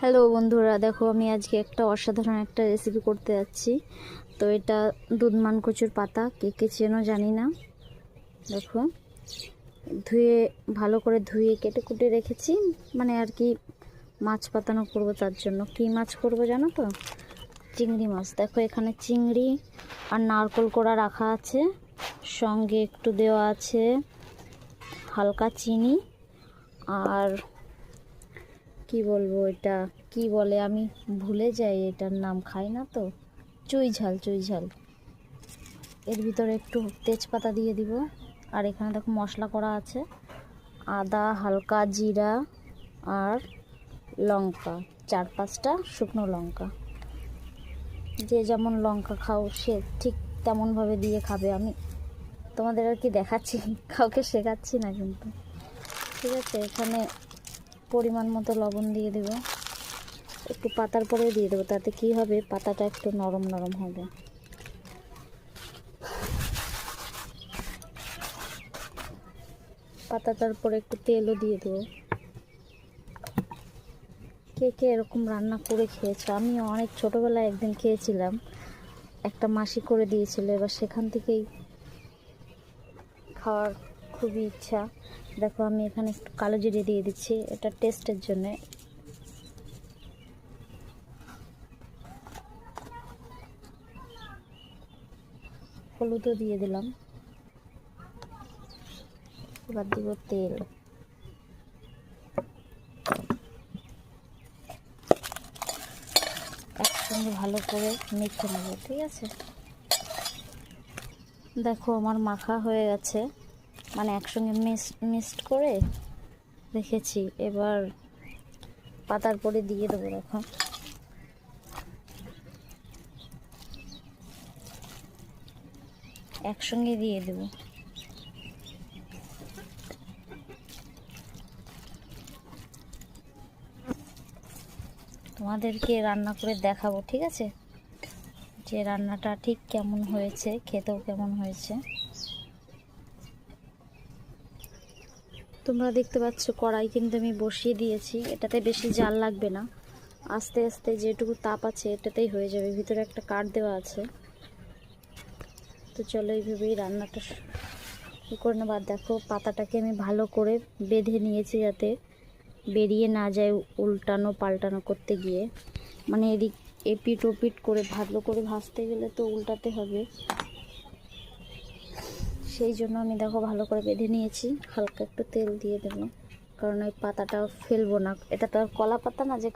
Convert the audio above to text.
Hello বন্ধুরা, দেখো আমি আজকে একটা অসাধারণ একটা রেসিপি করতে যাচ্ছি। তো এটা দুধমান কচুর পাতা, কে কে চেনো জানি না। দেখো, ধুয়ে ভালো করে ধুয়ে কেটে কুটে রেখেছি, মানে আর কি মাছ পাতানো করব। তার জন্য কি মাছ করব জানো তো? চিংড়ি মাছ। দেখো এখানে চিংড়ি আর নারকোল কোড়া রাখা আছে, সঙ্গে একটু দেওয়া আছে হালকা চিনি। আর কি বলবো, এটা কি বলে আমি ভুলে যাই, এটার নাম খাই না তো। চুই ঝাল, চুই ঝাল। এর ভিতরে একটু তেজপাতা দিয়ে দিব। আর এখানে দেখো মশলা করা আছে, আদা, হালকা জিরা আর লঙ্কা, 4-5টা শুকনো লঙ্কা। যে যেমন লঙ্কা খাও সে ঠিক তেমনভাবে দিয়ে খাবে। আমি তোমাদের আর কি দেখাচ্ছি, কাউকে শেখাচ্ছি না কিন্তু। ঠিক আছে, এখানে পরিমাণ মতো লবণ দিয়ে দেবো। একটু পাতার পরে দিয়ে দেবো, তাতে কি হবে, পাতাটা একটু নরম নরম হবে। পাতাটার পরে একটু তেলও দিয়ে দেবো। কে কে এরকম রান্না করে খেয়েছো? আমি অনেক ছোটোবেলায় একদিন খেয়েছিলাম, একটা মাসি করে দিয়েছিল, এবার সেখান থেকেই খাওয়ার খুবই ইচ্ছা। দেখো আমি এখানে একটু কালো জিরে দিয়ে দিচ্ছি, এটা টেস্টের জন্যে। হলুদও দিয়ে দিলাম। এবার দিব তেল। একসঙ্গে ভালো করে মেখে নেব, ঠিক আছে? দেখো আমার মাখা হয়ে গেছে, মানে একসঙ্গে মিক্সড করে রেখেছি। এবার পাতার পরে দিয়ে দেবো। দেখো একসঙ্গে দিয়ে দেবো। তোমাদেরকে রান্না করে দেখাবো, ঠিক আছে, যে রান্নাটা ঠিক কেমন হয়েছে, খেতেও কেমন হয়েছে। তোমরা দেখতে পাচ্ছ কড়াই কিন্তু আমি বসিয়ে দিয়েছি, এটাতে বেশি জাল লাগবে না, আস্তে আস্তে যেটুকু তাপ আছে এটাতেই হয়ে যাবে। ভিতরে একটা কাঠ দেওয়া আছে। তো চলো এইভাবেই রান্নাটা করে নেবো। আর দেখো পাতাটাকে আমি ভালো করে বেঁধে নিয়েছি, যাতে বেরিয়ে না যায় উল্টানো পাল্টানো করতে গিয়ে। মানে এদিক এপিট ওপিট করে ভালো করে ভাজতে গেলে তো উল্টাতে হবে, সেই জন্য আমি দেখো ভালো করে বেঁধে নিয়েছি। হালকা একটু তেল দিয়ে দেবো, কারণ ওই পাতাটাও ফেলবো না, এটা তো আর কলা পাতা না যে